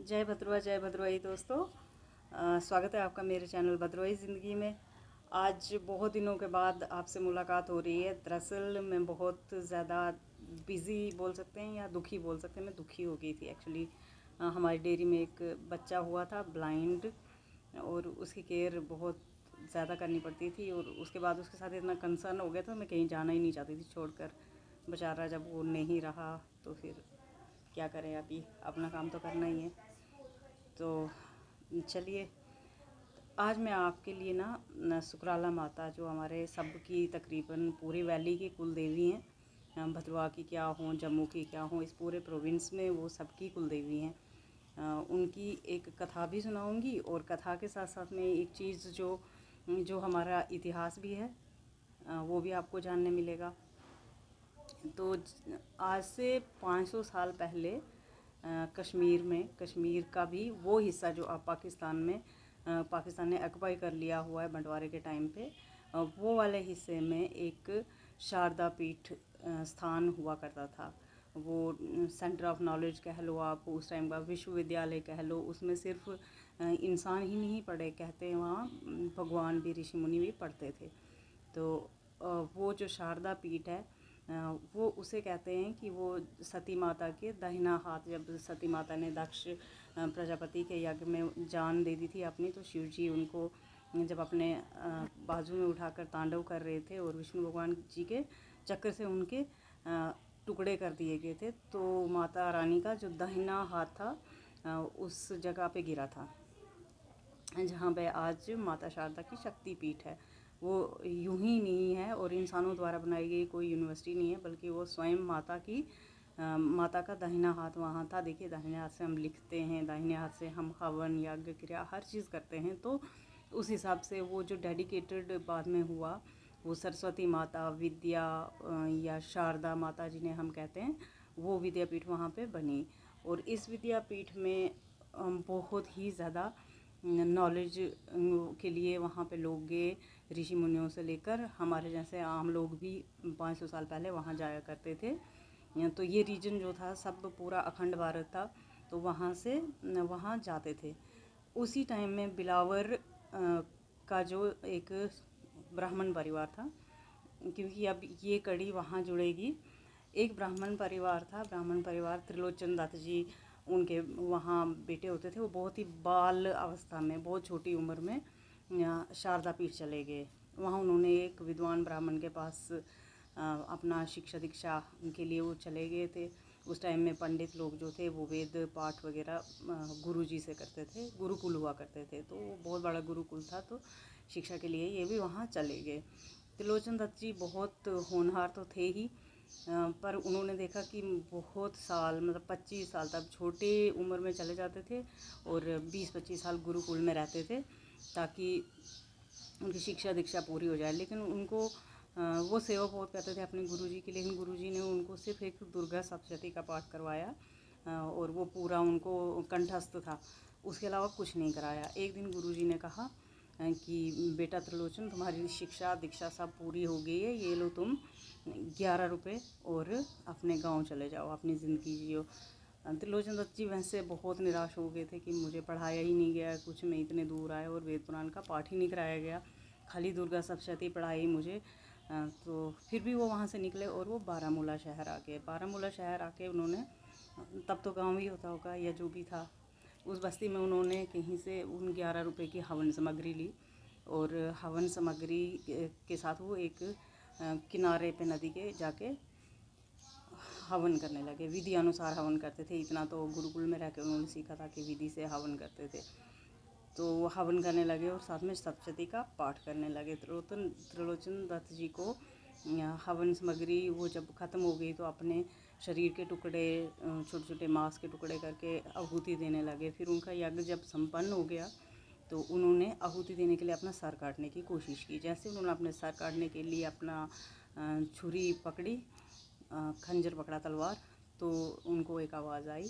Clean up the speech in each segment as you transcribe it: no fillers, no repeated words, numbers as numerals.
जय भद्रवाही दोस्तों। स्वागत है आपका मेरे चैनल भद्रवाही ज़िंदगी में। आज बहुत दिनों के बाद आपसे मुलाकात हो रही है। दरअसल मैं बहुत ज़्यादा बिज़ी बोल सकते हैं या दुखी बोल सकते हैं। मैं दुखी हो गई थी एक्चुअली। हमारी डेयरी में एक बच्चा हुआ था ब्लाइंड, और उसकी केयर बहुत ज़्यादा करनी पड़ती थी। और उसके बाद उसके साथ इतना कंसर्न हो गया था, मैं कहीं जाना ही नहीं चाहती थी छोड़कर। बेचारा जब वो नहीं रहा तो फिर क्या करें, अभी अपना काम तो करना ही है। तो चलिए, आज मैं आपके लिए ना सुकराला माता, जो हमारे सब की तकरीबन पूरी वैली की कुल देवी हैं, भद्रवाह की क्या हों, जम्मू की क्या हों, इस पूरे प्रोविंस में वो सबकी कुल देवी हैं। उनकी एक कथा भी सुनाऊंगी, और कथा के साथ साथ में एक चीज़ जो हमारा इतिहास भी है, वो भी आपको जानने मिलेगा। तो आज से 500 साल पहले कश्मीर का भी वो हिस्सा जो अब पाकिस्तान ने ऑक्युपाई कर लिया हुआ है बंटवारे के टाइम पे, वो वाले हिस्से में एक शारदा पीठ स्थान हुआ करता था। वो सेंटर ऑफ नॉलेज कह लो आप, उस टाइम का विश्वविद्यालय कह लो। उसमें सिर्फ इंसान ही नहीं पढ़े, कहते हैं वहाँ भगवान भी, ऋषि मुनि भी पढ़ते थे। तो वो जो शारदा पीठ है, वो उसे कहते हैं कि वो सती माता के दाहिना हाथ। जब सती माता ने दक्ष प्रजापति के यज्ञ में जान दे दी थी अपनी, तो शिव जी उनको जब अपने बाजू में उठाकर तांडव कर रहे थे, और विष्णु भगवान जी के चक्र से उनके टुकड़े कर दिए गए थे, तो माता रानी का जो दाहिना हाथ था उस जगह पे गिरा था, जहाँ पे आज माता शारदा की शक्ति पीठ है। वो यूं ही नहीं है और इंसानों द्वारा बनाई गई कोई यूनिवर्सिटी नहीं है, बल्कि वो स्वयं माता का दाहिना हाथ वहाँ था। देखिए, दाहिने हाथ से हम लिखते हैं, दाहिने हाथ से हम हवन, यज्ञ, क्रिया, हर चीज़ करते हैं। तो उस हिसाब से वो जो डेडिकेटेड बाद में हुआ, वो सरस्वती माता, विद्या या शारदा माता जिन्हें हम कहते हैं, वो विद्यापीठ वहाँ पे बनी। और इस विद्यापीठ में बहुत ही ज़्यादा नॉलेज के लिए वहाँ पे लोग गए, ऋषि मुनियों से लेकर हमारे जैसे आम लोग भी 500 साल पहले वहाँ जाया करते थे। तो ये रीजन जो था सब पूरा अखंड भारत था, तो वहाँ से वहाँ जाते थे। उसी टाइम में बिलावर का जो एक ब्राह्मण परिवार था, क्योंकि अब ये कड़ी वहाँ जुड़ेगी। एक ब्राह्मण परिवार था, ब्राह्मण परिवार त्रिलोचन दत्त जी, उनके वहाँ बेटे होते थे। वो बहुत ही बाल अवस्था में, बहुत छोटी उम्र में शारदा पीठ चले गए। वहाँ उन्होंने एक विद्वान ब्राह्मण के पास अपना शिक्षा दीक्षा के लिए वो चले गए थे। उस टाइम में पंडित लोग जो थे वो वेद पाठ वगैरह गुरुजी से करते थे, गुरुकुल हुआ करते थे। तो बहुत बड़ा गुरुकुल था, तो शिक्षा के लिए ये भी वहाँ चले गए। त्रिलोचन दत्त जी बहुत होनहार तो थे ही, पर उन्होंने देखा कि बहुत साल, मतलब 25 साल तक छोटे उम्र में चले जाते थे, और 20-25 साल गुरुकुल में रहते थे ताकि उनकी शिक्षा दीक्षा पूरी हो जाए। लेकिन उनको वो सेवा बहुत करते थे अपने गुरुजी की, लेकिन गुरुजी ने उनको सिर्फ एक दुर्गा सप्तशती का पाठ करवाया, और वो पूरा उनको कंठस्थ था, उसके अलावा कुछ नहीं कराया। एक दिन गुरुजी ने कहा कि बेटा त्रिलोचन, तुम्हारी शिक्षा दीक्षा सब पूरी हो गई है, ये लो तुम 11 रुपये, और अपने गांव चले जाओ, अपनी ज़िंदगी जियो। त्रिलोचन दत्त जी वैसे बहुत निराश हो गए थे कि मुझे पढ़ाया ही नहीं गया कुछ, मैं इतने दूर आया और वेद पुराण का पाठ ही नहीं कराया गया, खाली दुर्गा सप्तशती पढ़ाई मुझे। तो फिर भी वो वहाँ से निकले और वो बारामूला शहर आ गए। बारामूला शहर आके उन्होंने, तब तो गांव ही होता होगा या जो भी था, उस बस्ती में उन्होंने कहीं से उन 11 रुपये की हवन सामग्री ली, और हवन सामग्री के साथ वो एक किनारे पे नदी के जाके हवन करने लगे। विधि अनुसार हवन करते थे, इतना तो गुरुकुल में रह के उन्होंने सीखा था कि विधि से हवन करते थे। तो वो हवन करने लगे और साथ में सप्तशती का पाठ करने लगे। त्रिलोचन दत्त जी को हवन सामग्री वो जब ख़त्म हो गई, तो अपने शरीर के टुकड़े, छोटे छोटे मांस के टुकड़े करके आहुति देने लगे। फिर उनका यज्ञ जब संपन्न हो गया, तो उन्होंने आहुति देने के लिए अपना सर काटने की कोशिश की। जैसे उन्होंने अपने सर काटने के लिए अपना छुरी पकड़ी, खंजर पकड़ा, तलवार, तो उनको एक आवाज़ आई।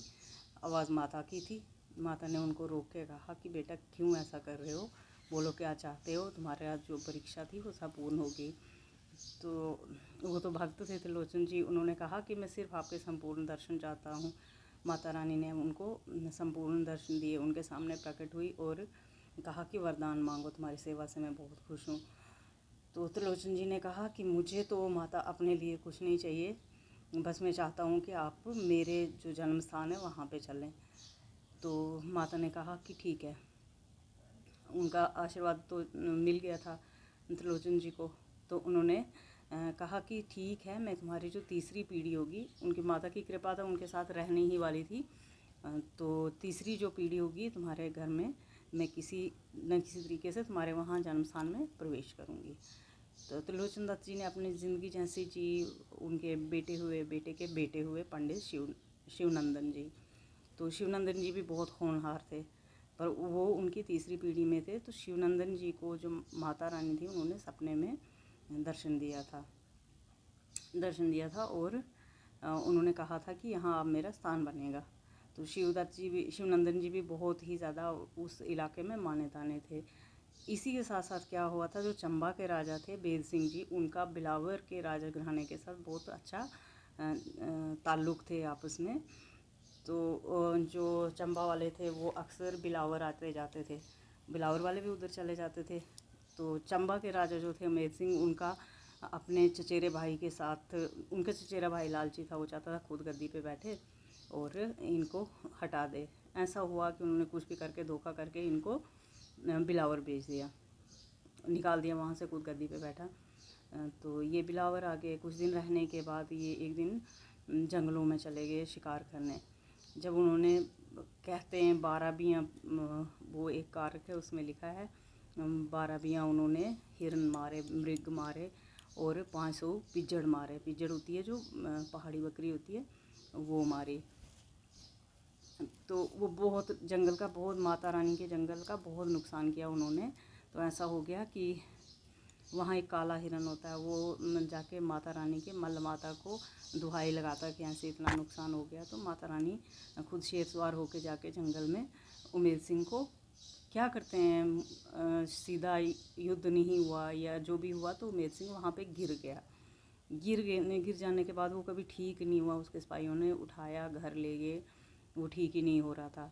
आवाज़ माता की थी। माता ने उनको रोक के कहा कि बेटा क्यों ऐसा कर रहे हो, बोलो क्या चाहते हो, तुम्हारा जो परीक्षा थी वो सब पूर्ण हो गई। तो वो तो भक्त थे त्रिलोचन जी, उन्होंने कहा कि मैं सिर्फ आपके संपूर्ण दर्शन चाहता हूँ, माता रानी ने उनको संपूर्ण दर्शन दिए, उनके सामने प्रकट हुई और कहा कि वरदान मांगो, तुम्हारी सेवा से मैं बहुत खुश हूँ। तो त्रिलोचन जी ने कहा कि मुझे तो माता अपने लिए कुछ नहीं चाहिए, बस मैं चाहता हूँ कि आप मेरे जो जन्म स्थान है वहाँ पे चलें। तो माता ने कहा कि ठीक है। उनका आशीर्वाद तो मिल गया था त्रिलोचन जी को। तो उन्होंने कहा कि ठीक है, मैं तुम्हारी जो तीसरी पीढ़ी होगी, उनकी माता की कृपा था, उनके साथ रहने ही वाली थी, तो तीसरी जो पीढ़ी होगी तुम्हारे घर में, मैं किसी न किसी तरीके से तुम्हारे वहाँ जन्म स्थान में प्रवेश करूँगी। तो त्रिलोचन दत्त जी ने अपनी ज़िंदगी जैसी जी, उनके बेटे के बेटे हुए पंडित शिवनंदन जी। तो शिवनंदन जी भी बहुत होनहार थे, पर वो उनकी तीसरी पीढ़ी में थे। तो शिवनंदन जी को जो माता रानी थी, उन्होंने सपने में दर्शन दिया था और उन्होंने कहा था कि यहाँ अब मेरा स्थान बनेगा। तो शिवनंदन जी भी बहुत ही ज़्यादा उस इलाके में माने ताने थे। इसी के साथ साथ क्या हुआ था, जो चंबा के राजा थे बेद सिंह जी, उनका बिलावर के राजा घराने के साथ बहुत अच्छा ताल्लुक़ थे आपस में। तो जो चंबा वाले थे वो अक्सर बिलावर आते जाते थे, बिलावर वाले भी उधर चले जाते थे। तो चंबा के राजा जो थे अमेर सिंह, उनका अपने चचेरे भाई के साथ, उनका चचेरा भाई लालची था, वो चाहता था खुद गद्दी पे बैठे और इनको हटा दे। ऐसा हुआ कि उन्होंने कुछ भी करके धोखा करके इनको बिलावर भेज दिया, निकाल दिया वहाँ से, खुद गद्दी पे बैठा। तो ये बिलावर आगे कुछ दिन रहने के बाद ये एक दिन जंगलों में चले गए शिकार करने। जब उन्होंने, कहते हैं 12 बियाँ, वो एक कारक है उसमें लिखा है 12 बियाँ उन्होंने हिरन मारे, मृग मारे और 500 पिजड़ मारे। पिजड़ होती है जो पहाड़ी बकरी होती है, वो मारी। तो वो बहुत जंगल का, बहुत माता रानी के जंगल का बहुत नुकसान किया उन्होंने। तो ऐसा हो गया कि वहाँ एक काला हिरन होता है, वो जाके माता रानी के मल्ल माता को दुहाई लगाता कि ऐसे इतना नुकसान हो गया। तो माता रानी खुद शेर सवार होके जाके जंगल में उमेर सिंह को क्या करते हैं, सीधा युद्ध नहीं हुआ या जो भी हुआ, तो उमेर सिंह वहाँ पे गिर गया। गिर जाने के बाद वो कभी ठीक नहीं हुआ, उसके सिपाहियों ने उठाया, घर ले गए, वो ठीक ही नहीं हो रहा था।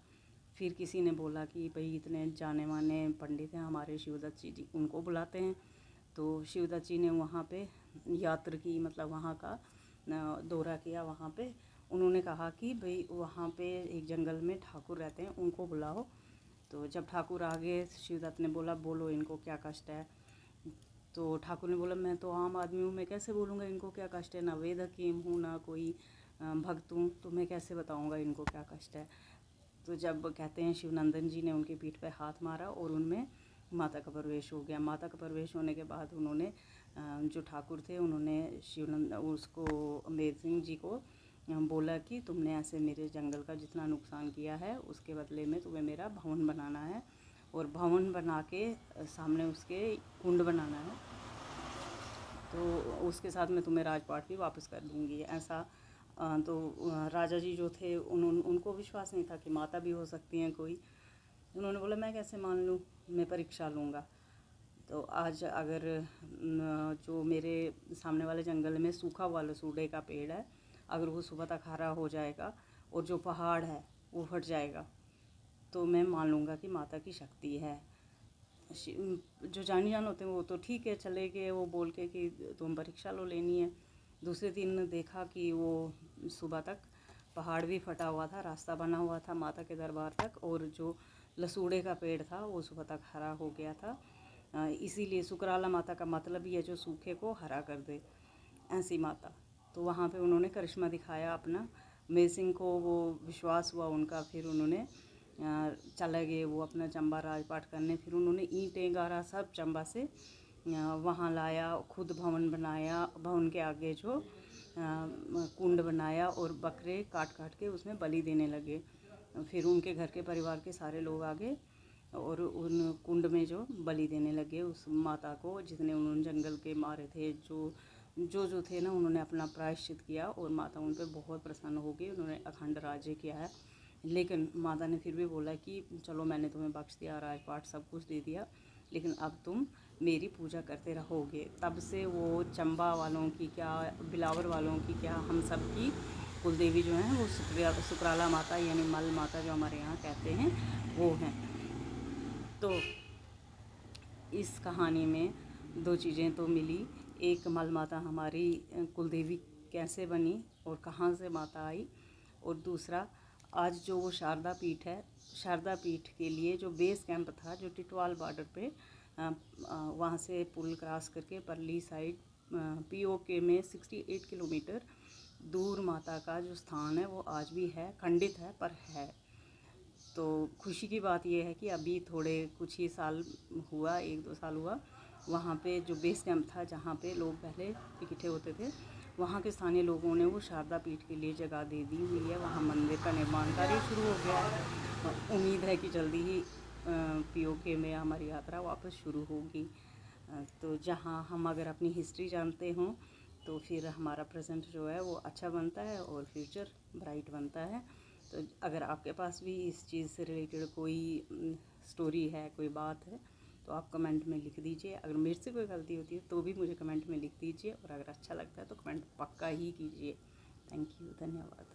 फिर किसी ने बोला कि भाई इतने जाने माने पंडित हैं हमारे शिवदत्त जी, उनको बुलाते हैं। तो शिवदत्त जी ने वहाँ पे यात्रा की, मतलब वहाँ का दौरा किया। वहाँ पे उन्होंने कहा कि भाई वहाँ पे एक जंगल में ठाकुर रहते हैं, उनको बुलाओ। तो जब ठाकुर आ गए, शिवदत्त ने बोला बोलो इनको क्या कष्ट है। तो ठाकुर ने बोला मैं तो आम आदमी हूँ, मैं कैसे बोलूँगा इनको क्या कष्ट है, ना वेद हकीम हूँ ना कोई भक्त हूँ, तो मैं कैसे बताऊँगा इनको क्या कष्ट है। तो जब कहते हैं शिवनंदन जी ने उनकी पीठ पे हाथ मारा और उनमें माता का प्रवेश हो गया। माता का प्रवेश होने के बाद उन्होंने, जो ठाकुर थे, उन्होंने उसको अमेर सिंह जी को बोला कि तुमने ऐसे मेरे जंगल का जितना नुकसान किया है उसके बदले में तुम्हें मेरा भवन बनाना है, और भवन बना के सामने उसके कुंड बनाना है, तो उसके साथ मैं तुम्हें राजपाट भी वापस कर दूँगी। ऐसा तो राजा जी जो थे उनको विश्वास नहीं था कि माता भी हो सकती हैं कोई। उन्होंने बोला मैं कैसे मान लूँ, मैं परीक्षा लूँगा। तो आज अगर जो मेरे सामने वाले जंगल में सूखा हुआ लसूड़े का पेड़ है, अगर वो सुबह तक हरा हो जाएगा और जो पहाड़ है वो फट जाएगा, तो मैं मान लूँगा कि माता की शक्ति है। जो जानी जान होते हैं वो तो ठीक है, चले गए वो बोल के कि तुम परीक्षा लो लेनी है। दूसरे दिन देखा कि वो सुबह तक पहाड़ भी फटा हुआ था, रास्ता बना हुआ था माता के दरबार तक, और जो लसूड़े का पेड़ था वो सुबह तक हरा हो गया था। इसीलिए सुकराला माता का मतलब ही है जो सूखे को हरा कर दे, ऐसी माता। तो वहाँ पे उन्होंने करिश्मा दिखाया अपना। अमेर सिंह को वो विश्वास हुआ उनका, फिर उन्होंने चले गए वो अपना चंबा राजपाट करने। फिर उन्होंने ईंटें गारा सब चंबा से वहाँ लाया, खुद भवन बनाया, भवन के आगे जो कुंड बनाया और बकरे काट काट के उसमें बलि देने लगे। फिर उनके घर के परिवार के सारे लोग आ गए और उन कुंड में जो बलि देने लगे उस माता को, जितने उन्होंने जंगल के मारे थे, जो थे ना, उन्होंने अपना प्रायश्चित किया और माता उन पर बहुत प्रसन्न हो गई। उन्होंने अखंड राज्य किया है। लेकिन माता ने फिर भी बोला कि चलो मैंने तुम्हें बख्श दिया, राजपाट सब कुछ दे दिया, लेकिन अब तुम मेरी पूजा करते रहोगे। तब से वो चंबा वालों की क्या, बिलावर वालों की क्या, हम सब की कुल देवी जो हैं वो सुकराला माता यानी मल माता जो हमारे यहाँ कहते हैं वो हैं। तो इस कहानी में दो चीज़ें तो मिली, एक मल माता हमारी कुल देवी कैसे बनी और कहाँ से माता आई, और दूसरा आज जो वो शारदा पीठ है, शारदा पीठ के लिए जो बेस कैंप था जो टिटवाल बॉर्डर पे वहाँ से पुल क्रॉस करके परली साइड POK में 68 किलोमीटर दूर माता का जो स्थान है वो आज भी है, खंडित है पर है। तो खुशी की बात यह है कि अभी थोड़े कुछ ही साल हुआ, 1-2 साल हुआ, वहाँ पे जो बेस कैंप था जहाँ पे लोग पहले इकट्ठे होते थे, वहाँ के स्थानीय लोगों ने वो शारदा पीठ के लिए जगह दे दी हुई है। वहाँ मंदिर का निर्माण कार्य शुरू हो गया है। उम्मीद है कि जल्दी ही POK में हमारी यात्रा वापस शुरू होगी। तो जहाँ हम अगर अपनी हिस्ट्री जानते हों तो फिर हमारा प्रेजेंट जो है वो अच्छा बनता है और फ्यूचर ब्राइट बनता है। तो अगर आपके पास भी इस चीज़ से रिलेटेड कोई स्टोरी है, कोई बात है, तो आप कमेंट में लिख दीजिए। अगर मेरे से कोई गलती होती है तो भी मुझे कमेंट में लिख दीजिए, और अगर अच्छा लगता है तो कमेंट पक्का ही कीजिए। थैंक यू, धन्यवाद।